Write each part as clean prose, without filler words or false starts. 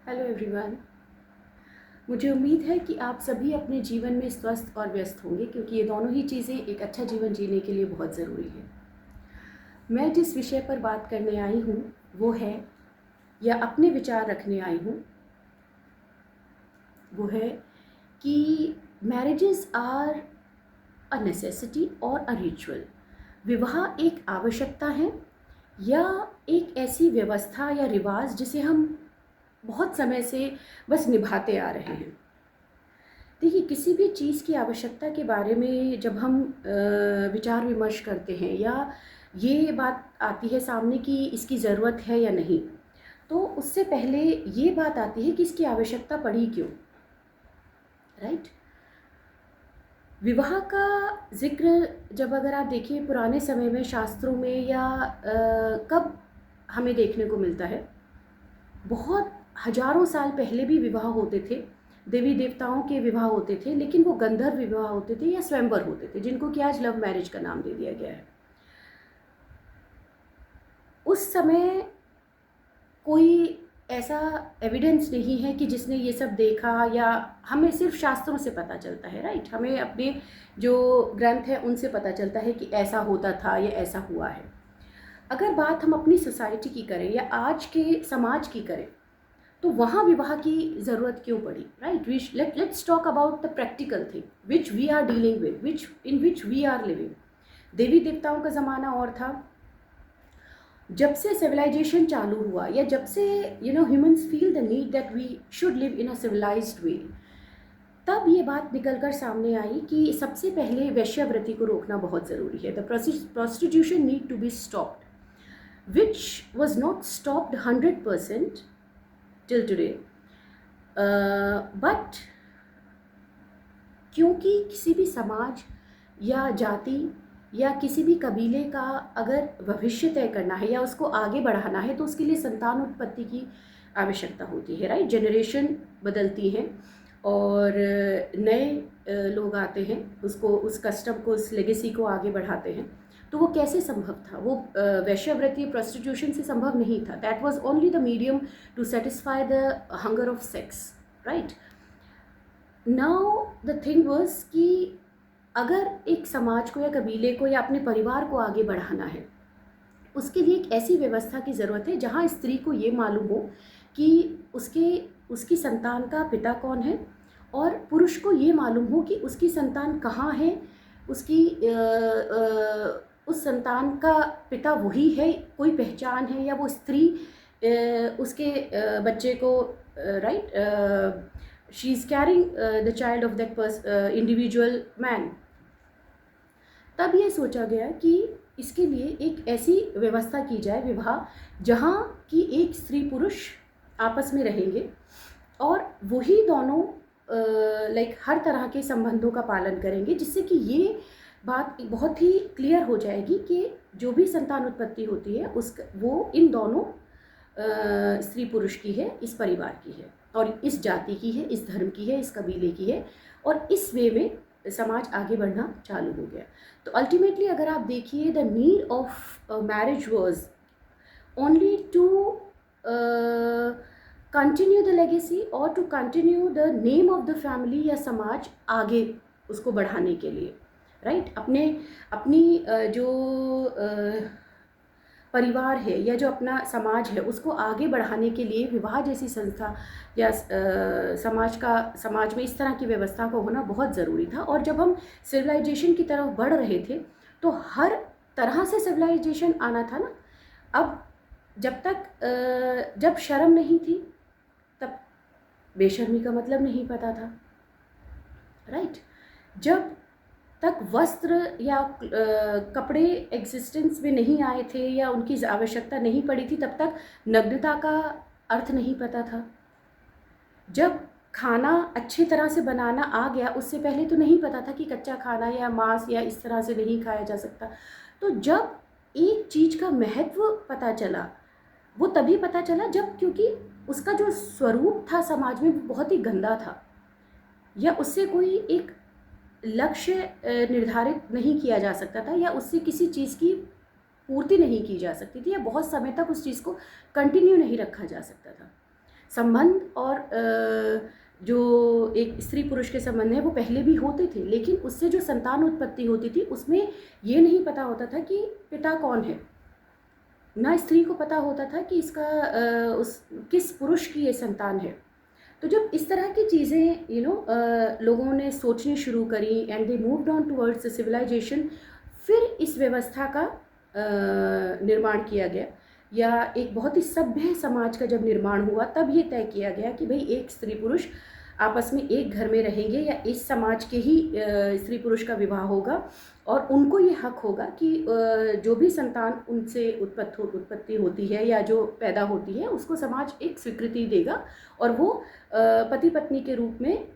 Hello everyone. मुझे उम्मीद है कि आप सभी अपने जीवन में स्वस्थ और व्यस्त होंगे, क्योंकि ये दोनों ही चीज़ें एक अच्छा जीवन जीने के लिए बहुत ज़रूरी है। मैं जिस विषय पर बात करने आई हूँ वो है, या अपने विचार रखने आई हूँ वो है कि मैरिजेस आर अ नेसेसिटी और अ रिचुअल। विवाह एक आवश्यकता है या एक ऐसी व्यवस्था या रिवाज जिसे हम बहुत समय से बस निभाते आ रहे हैं। देखिए, किसी भी चीज़ की आवश्यकता के बारे में जब हम विचार विमर्श करते हैं, या ये बात आती है सामने कि इसकी ज़रूरत है या नहीं, तो उससे पहले ये बात आती है कि इसकी आवश्यकता पड़ी क्यों। राइट। विवाह का ज़िक्र जब अगर आप देखिए पुराने समय में शास्त्रों में, या कब हमें देखने को मिलता है, बहुत हजारों साल पहले भी विवाह होते थे। देवी देवताओं के विवाह होते थे, लेकिन वो गंधर्व विवाह होते थे या स्वयंवर होते थे, जिनको कि आज लव मैरिज का नाम दे दिया गया है। उस समय कोई ऐसा एविडेंस नहीं है कि जिसने ये सब देखा, या हमें सिर्फ शास्त्रों से पता चलता है। राइट। हमें अपने जो ग्रंथ हैं उनसे पता चलता है कि ऐसा होता था या ऐसा हुआ है। अगर बात हम अपनी सोसाइटी की करें या आज के समाज की करें, तो वहाँ विवाह की ज़रूरत क्यों पड़ी। Right. Let's talk about the practical thing which we are dealing with, which we are living. देवी देवताओं का ज़माना और था। जब से सिविलाइजेशन चालू हुआ, या जब से humans feel the need that we should live in a civilized way, तब ये बात निकल कर सामने आई कि सबसे पहले वैश्यावृत्ति को रोकना बहुत ज़रूरी है। The prostitution need to be stopped, which was not stopped 100% till today. But क्योंकि किसी भी समाज या जाति या किसी भी कबीले का अगर भविष्य तय करना है या उसको आगे बढ़ाना है, तो उसके लिए संतान उत्पत्ति की आवश्यकता होती है। राइट। जनरेशन बदलती हैं और नए लोग आते हैं, उसको, उस कस्टम को, उस लेगेसी को आगे बढ़ाते हैं। तो वो कैसे संभव था? वो वैश्यावृत्ति, प्रोस्टिट्यूशन से संभव नहीं था। That was only the medium to satisfy the hunger of sex. Right. Now the thing was कि अगर एक समाज को या कबीले को या अपने परिवार को आगे बढ़ाना है, उसके लिए एक ऐसी व्यवस्था की ज़रूरत है जहाँ स्त्री को ये मालूम हो कि उसकी संतान का पिता कौन है, और पुरुष को ये मालूम हो कि उसकी संतान कहाँ है, उस संतान का पिता वही है, कोई पहचान है, या वो स्त्री उसके बच्चे को, right, she is carrying the child of that individual man. तब ये सोचा गया कि इसके लिए एक ऐसी व्यवस्था की जाए विवाह, जहाँ की एक स्त्री पुरुष आपस में रहेंगे और वही दोनों लाइक हर तरह के संबंधों का पालन करेंगे, जिससे कि ये बात बहुत ही क्लियर हो जाएगी कि जो भी संतान उत्पत्ति होती है वो इन दोनों स्त्री पुरुष की है, इस परिवार की है, और इस जाति की है, इस धर्म की है, इस कबीले की है। और इस वे में समाज आगे बढ़ना चालू हो गया। तो अल्टीमेटली अगर आप देखिए, the need of marriage was only to continue the legacy और to continue the name of the family, या समाज आगे उसको बढ़ाने के लिए। राइट। अपनी जो परिवार है या जो अपना समाज है, उसको आगे बढ़ाने के लिए विवाह जैसी संस्था या समाज में इस तरह की व्यवस्था को होना बहुत ज़रूरी था। और जब हम सिविलाइजेशन की तरफ बढ़ रहे थे, तो हर तरह से सिविलाइजेशन आना था ना। अब जब शर्म नहीं थी, तब बेशर्मी का मतलब नहीं पता था। राइट। जब तक वस्त्र या कपड़े एग्जिस्टेंस में नहीं आए थे या उनकी आवश्यकता नहीं पड़ी थी, तब तक नग्नता का अर्थ नहीं पता था। जब खाना अच्छी तरह से बनाना आ गया, उससे पहले तो नहीं पता था कि कच्चा खाना या मांस या इस तरह से नहीं खाया जा सकता। तो जब एक चीज़ का महत्व पता चला, वो तभी पता चला जब, क्योंकि उसका जो स्वरूप था समाज में वो बहुत ही गंदा था, या उससे कोई एक लक्ष्य निर्धारित नहीं किया जा सकता था, या उससे किसी चीज़ की पूर्ति नहीं की जा सकती थी, या बहुत समय तक उस चीज़ को कंटिन्यू नहीं रखा जा सकता था। संबंध और जो एक स्त्री पुरुष के संबंध हैं वो पहले भी होते थे, लेकिन उससे जो संतान उत्पत्ति होती थी उसमें ये नहीं पता होता था कि पिता कौन है, ना स्त्री को पता होता था कि इसका उस किस पुरुष की ये संतान है। तो जब इस तरह की चीज़ें लोगों ने सोचनी शुरू करी and they moved on towards civilisation, फिर इस व्यवस्था का निर्माण किया गया, या एक बहुत ही सभ्य समाज का जब निर्माण हुआ तब ये तय किया गया कि भाई एक स्त्री पुरुष आपस में एक घर में रहेंगे, या इस समाज के ही स्त्री पुरुष का विवाह होगा और उनको ये हक होगा कि जो भी संतान उनसे उत्पत्ति होती है या जो पैदा होती है उसको समाज एक स्वीकृति देगा, और वो पति पत्नी के रूप में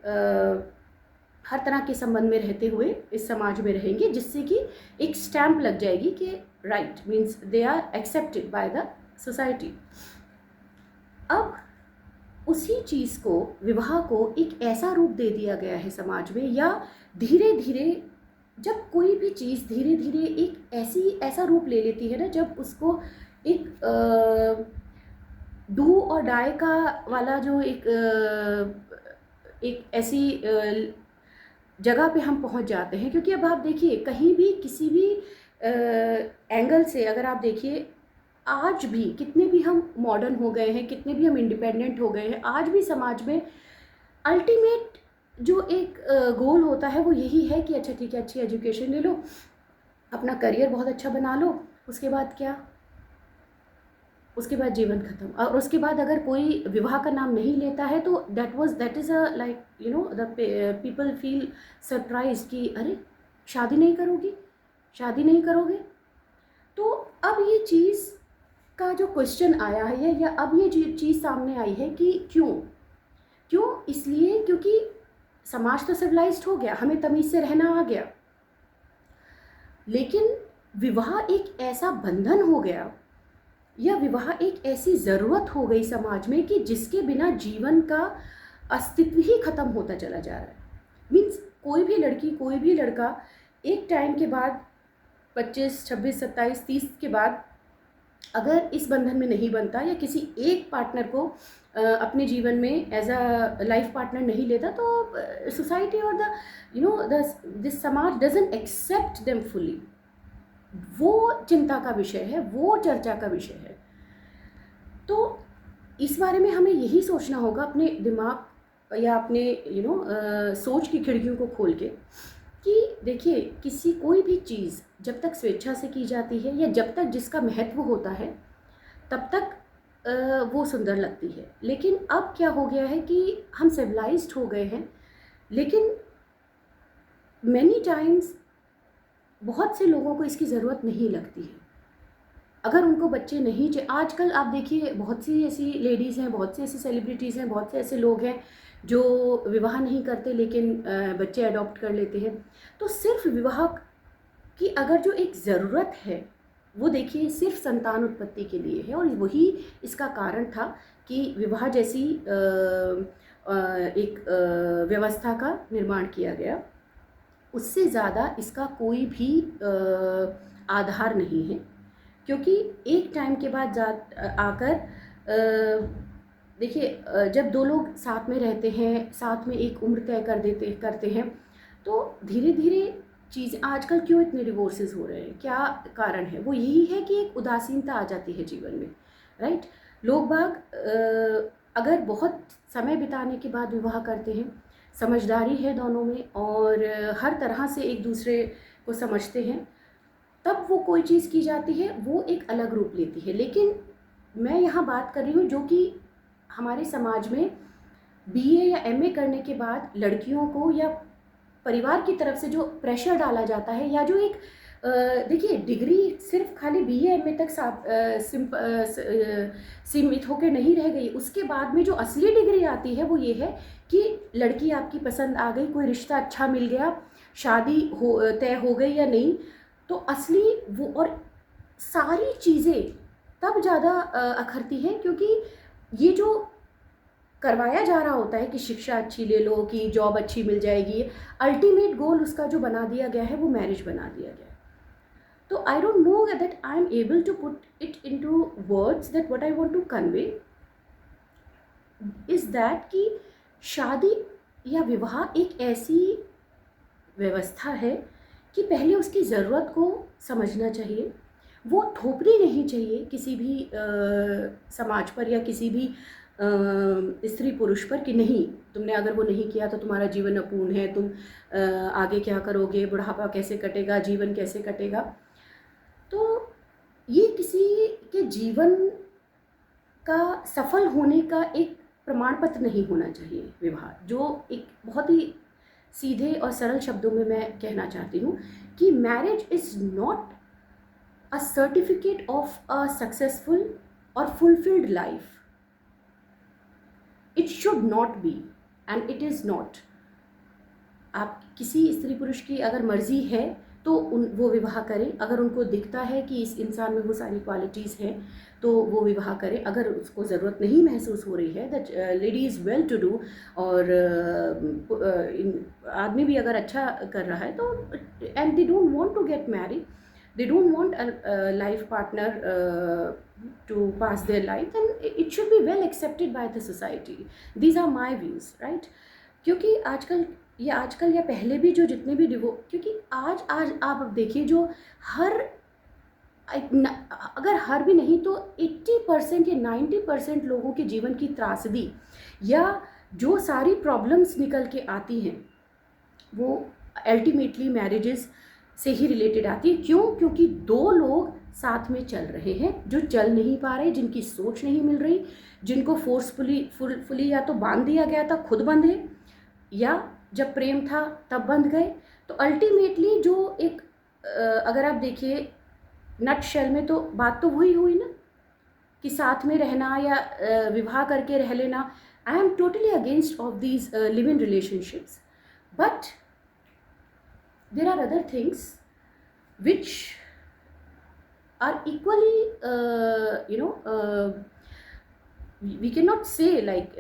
हर तरह के संबंध में रहते हुए इस समाज में रहेंगे, जिससे कि एक स्टैंप लग जाएगी कि right means they are accepted by the society. अब उसी चीज़ को, विवाह को एक ऐसा रूप दे दिया गया है समाज में, या धीरे धीरे जब कोई भी चीज़ धीरे धीरे एक ऐसा रूप ले लेती है ना, जब उसको एक डू और डाई का वाला जो एक ऐसी जगह पे हम पहुंच जाते हैं। क्योंकि अब आप देखिए कहीं भी किसी भी एंगल से अगर आप देखिए, आज भी कितने भी हम मॉडर्न हो गए हैं, कितने भी हम इंडिपेंडेंट हो गए हैं, आज भी समाज में अल्टीमेट जो एक गोल होता है वो यही है कि अच्छा ठीक है, अच्छी एजुकेशन ले लो, अपना करियर बहुत अच्छा बना लो, उसके बाद क्या, उसके बाद जीवन खत्म। और उसके बाद अगर कोई विवाह का नाम नहीं लेता है तो that is a like the people feel surprise कि अरे शादी नहीं करोगी, शादी नहीं करोगे। तो अब ये चीज़ का जो क्वेश्चन आया है, या अब ये चीज़ सामने आई है कि क्यों इसलिए क्योंकि समाज तो सिविलाइज्ड हो गया, हमें तमीज़ से रहना आ गया, लेकिन विवाह एक ऐसा बंधन हो गया, या विवाह एक ऐसी ज़रूरत हो गई समाज में कि जिसके बिना जीवन का अस्तित्व ही ख़त्म होता चला जा रहा है। मीन्स कोई भी लड़की, कोई भी लड़का एक टाइम के बाद 25, 26, 27, 30 के बाद अगर इस बंधन में नहीं बनता, या किसी एक पार्टनर को अपने जीवन में एज अ लाइफ पार्टनर नहीं लेता, तो सोसाइटी और दिस समाज डजंट एक्सेप्ट देम फुली। वो चिंता का विषय है, वो चर्चा का विषय है। तो इस बारे में हमें यही सोचना होगा अपने दिमाग या अपने सोच की खिड़कियों को खोल के, कि देखिए कोई भी चीज़ जब तक स्वेच्छा से की जाती है, या जब तक जिसका महत्व होता है, तब तक वो सुंदर लगती है। लेकिन अब क्या हो गया है कि हम सिविलाइज्ड हो गए हैं, लेकिन मैनी टाइम्स बहुत से लोगों को इसकी ज़रूरत नहीं लगती है। अगर उनको बच्चे नहीं चाहिए, आजकल आप देखिए बहुत सी ऐसी लेडीज़ हैं, बहुत सी ऐसी सेलिब्रिटीज़ हैं, बहुत से ऐसे लोग हैं जो विवाह नहीं करते लेकिन बच्चे अडॉप्ट कर लेते हैं। तो सिर्फ विवाह की अगर जो एक ज़रूरत है वो देखिए सिर्फ संतान उत्पत्ति के लिए है, और वही इसका कारण था कि विवाह जैसी एक व्यवस्था का निर्माण किया गया। उससे ज़्यादा इसका कोई भी आधार नहीं है, क्योंकि एक टाइम के बाद आकर देखिए जब दो लोग साथ में रहते हैं, साथ में एक उम्र तय करते हैं, तो धीरे धीरे चीज़, आजकल क्यों इतने डिवोर्सेस हो रहे हैं, क्या कारण है? वो यही है कि एक उदासीनता आ जाती है जीवन में, राइट। लोग बाग अगर बहुत समय बिताने के बाद विवाह करते हैं, समझदारी है दोनों में और हर तरह से एक दूसरे को समझते हैं, तब वो कोई चीज़ की जाती है, वो एक अलग रूप लेती है। लेकिन मैं यहाँ बात कर रही हूँ जो कि हमारे समाज में बीए या एमए करने के बाद लड़कियों को या परिवार की तरफ से जो प्रेशर डाला जाता है, या जो एक देखिए डिग्री सिर्फ खाली बीए एमए तक सीमित होकर नहीं रह गई, उसके बाद में जो असली डिग्री आती है वो ये है कि लड़की आपकी पसंद आ गई, कोई रिश्ता अच्छा मिल गया, शादी तय हो गई या नहीं, तो असली वो और सारी चीज़ें तब ज़्यादा अखरती हैं, क्योंकि ये जो करवाया जा रहा होता है कि शिक्षा अच्छी ले लो, कि जॉब अच्छी मिल जाएगी, अल्टीमेट गोल उसका जो बना दिया गया है वो मैरिज बना दिया गया है। तो I don't know that I am able to put it into words that what I want to convey. Is that कि शादी या विवाह एक ऐसी व्यवस्था है कि पहले उसकी ज़रूरत को समझना चाहिए। वो थोपनी नहीं चाहिए किसी भी समाज पर या किसी भी स्त्री पुरुष पर कि नहीं, तुमने अगर वो नहीं किया तो तुम्हारा जीवन अपूर्ण है, तुम आगे क्या करोगे, बुढ़ापा कैसे कटेगा, जीवन कैसे कटेगा। तो ये किसी के जीवन का सफल होने का एक प्रमाण पत्र नहीं होना चाहिए विवाह। जो एक बहुत ही सीधे और सरल शब्दों में मैं कहना चाहती हूँ कि marriage is not a certificate of a successful और fulfilled life. It should not be and it is not. आप किसी स्त्री पुरुष की अगर मर्जी है तो वो विवाह करें, अगर उनको दिखता है कि इस इंसान में वो सारी क्वालिटीज़ हैं तो वो विवाह करें। अगर उसको ज़रूरत नहीं महसूस हो रही है, that lady is well to do, और आदमी भी अगर अच्छा कर रहा है तो, and they don't want to get married, they don't want a life partner to pass their life, then it should be well accepted by the society. These are my views, right? क्योंकि आजकल या पहले भी जो जितने भी क्योंकि आज आप देखिए जो अगर हर भी नहीं तो 80% या 90% लोगों के जीवन की त्रासदी या जो सारी प्रॉब्लम्स निकल के आती हैं वो अल्टीमेटली मैरिजेस से ही रिलेटेड आती है। क्यों? क्योंकि दो लोग साथ में चल रहे हैं जो चल नहीं पा रहे, जिनकी सोच नहीं मिल रही, जिनको फोर्सफुली या तो बांध दिया गया था, खुद बंधे, या जब प्रेम था तब बंध गए। तो अल्टीमेटली जो एक अगर आप देखिए नट शेल में तो बात तो वही हुई ना कि साथ में रहना या विवाह करके रह लेना। I am totally against of these live in relationships, but there are other things which are equally we cannot say like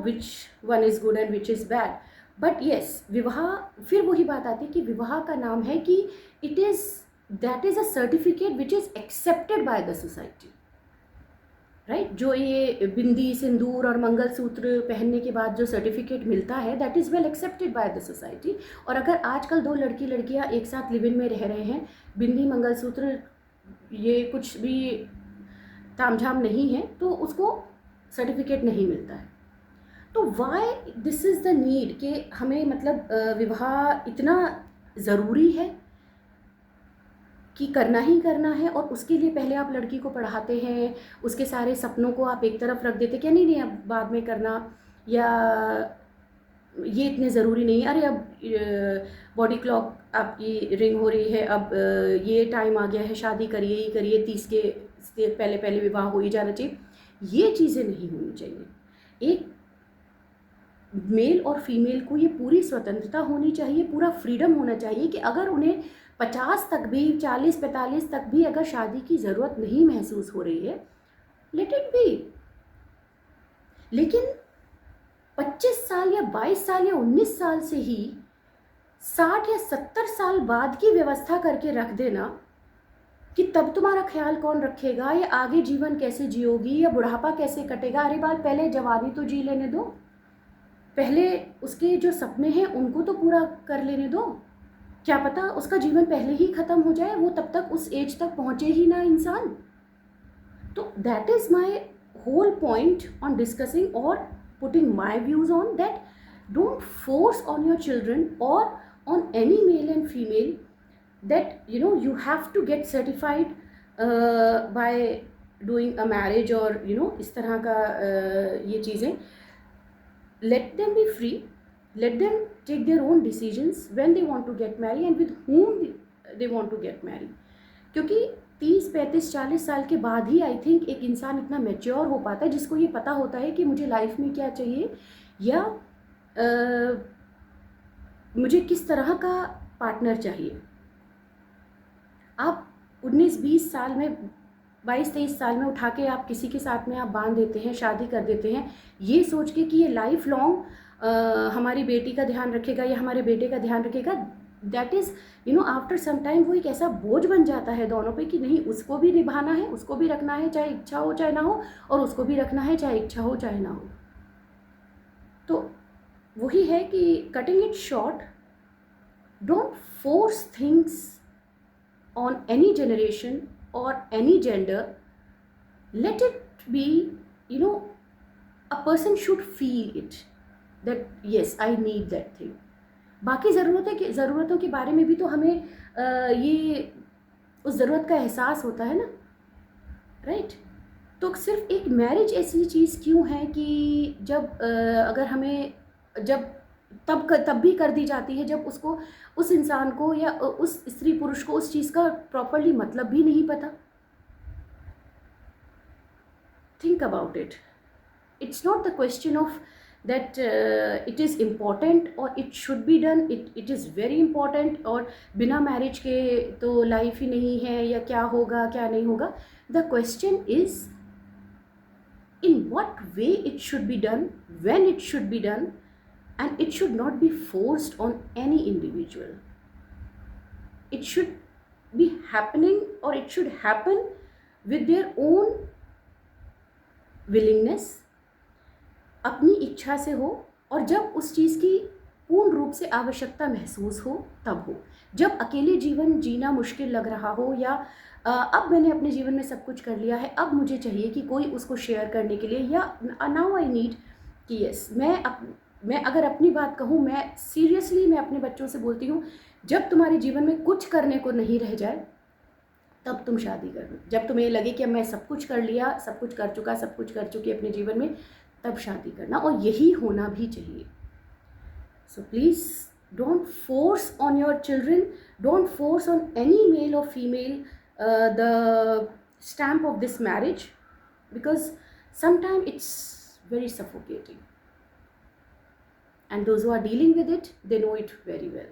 which one is good and which is bad, but yes, विवाह, फिर वही बात आती है कि विवाह का नाम है कि that is a certificate which is accepted by the society, right? जो ये बिंदी, सिंदूर और मंगलसूत्र पहनने के बाद जो सर्टिफिकेट मिलता है, that is well accepted by the society. और अगर आजकल दो लड़कियां एक साथ लिव इन में रह रहे हैं, बिंदी मंगलसूत्र ये कुछ भी तामझाम नहीं है, तो उसको सर्टिफिकेट नहीं मिलता है। तो why this is the need कि हमें मतलब विवाह इतना ज़रूरी है कि करना ही करना है, और उसके लिए पहले आप लड़की को पढ़ाते हैं, उसके सारे सपनों को आप एक तरफ रख देते कि नहीं अब बाद में करना, या ये इतने ज़रूरी नहीं है, अरे अब बॉडी क्लॉक आपकी रिंग हो रही है, अब ये टाइम आ गया है, शादी करिए ही करिए, 30 के पहले विवाह हो ही जाना चाहिए। ये चीज़ें नहीं होनी चाहिए। एक मेल और फीमेल को ये पूरी स्वतंत्रता होनी चाहिए, पूरा फ्रीडम होना चाहिए कि अगर उन्हें 50 तक भी, 40-45 तक भी अगर शादी की ज़रूरत नहीं महसूस हो रही है, लेट इट बी। लेकिन 25 साल या 22 साल या 19 साल से ही 60 या 70 साल बाद की व्यवस्था करके रख देना कि तब तुम्हारा ख्याल कौन रखेगा, या आगे जीवन कैसे जियोगी, या बुढ़ापा कैसे कटेगा। अरे बात, पहले जवानी तो जी लेने दो, पहले उसके जो सपने हैं उनको तो पूरा कर लेने दो। क्या पता उसका जीवन पहले ही ख़त्म हो जाए, वो तब तक उस एज तक पहुँचे ही ना इंसान। तो that is my whole point on discussing और putting my views on that. Don't force on your children और on any male and female that you have to get certified by doing a marriage, और इस तरह का ये चीज़ें। let them be free, let them take their own decisions when they want to get married and with whom they want to get married। क्योंकि 30, 35, 40 साल के बाद ही आई थिंक एक इंसान इतना मैच्योर हो पाता है जिसको ये पता होता है कि मुझे लाइफ में क्या चाहिए, या मुझे किस तरह का पार्टनर चाहिए। आप 19-20 साल में, 22-23 साल में उठा के आप किसी के साथ में आप बांध देते हैं, शादी कर देते हैं, ये सोच के कि ये लाइफ लॉन्ग हमारी बेटी का ध्यान रखेगा या हमारे बेटे का ध्यान रखेगा। That is after some time वो एक ऐसा बोझ बन जाता है दोनों पे कि नहीं, उसको भी निभाना है, उसको भी रखना है चाहे इच्छा हो चाहे ना हो, और उसको भी रखना है चाहे इच्छा हो चाहे ना हो। तो वही है कि cutting it short, don't force things on any generation और any gender, let it be, you know, a person should feel it that yes I need that thing. बाकी ज़रूरतों के बारे में भी तो हमें ये उस ज़रूरत का एहसास होता है ना, राइट? तो सिर्फ एक मैरिज ऐसी चीज़ क्यों है कि जब अगर हमें जब तब भी कर दी जाती है जब उसको, उस इंसान को या उस स्त्री पुरुष को उस चीज़ का प्रॉपरली मतलब भी नहीं पता. Think about it. It's not the question of that it is important or it should be done. It is very important. और बिना मैरिज के तो लाइफ ही नहीं है या क्या होगा क्या नहीं होगा. The question is in what way it should be done, when it should be done, and it should not be forced on any individual. It should be happening or it should happen with their own willingness, अपनी इच्छा से हो, और जब उस चीज़ की पूर्ण रूप से आवश्यकता महसूस हो तब हो. जब अकेले जीवन जीना मुश्किल लग रहा हो या अब मैंने अपने जीवन में सब कुछ कर लिया है, अब मुझे चाहिए कि कोई उसको शेयर करने के लिए, या नाउ आई नीड कि यस मैं अगर अपनी बात कहूँ, मैं सीरियसली मैं अपने बच्चों से बोलती हूँ, जब तुम्हारे जीवन में कुछ करने को नहीं रह जाए तब तुम शादी करना. जब तुम्हें लगे कि अब मैं सब कुछ कर लिया, सब कुछ कर चुका, सब कुछ कर चुकी अपने जीवन में, तब शादी करना, और यही होना भी चाहिए. So please don't force on your children, don't force on any male और female the stamp of this marriage, because sometime it's very suffocating and those who are dealing with it they know it very well.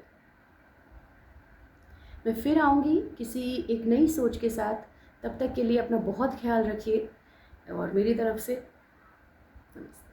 मैं फिर आऊँगी किसी एक नई सोच के साथ. तब तक के लिए अपना बहुत ख्याल रखिए और मेरी तरफ से नमस्ते.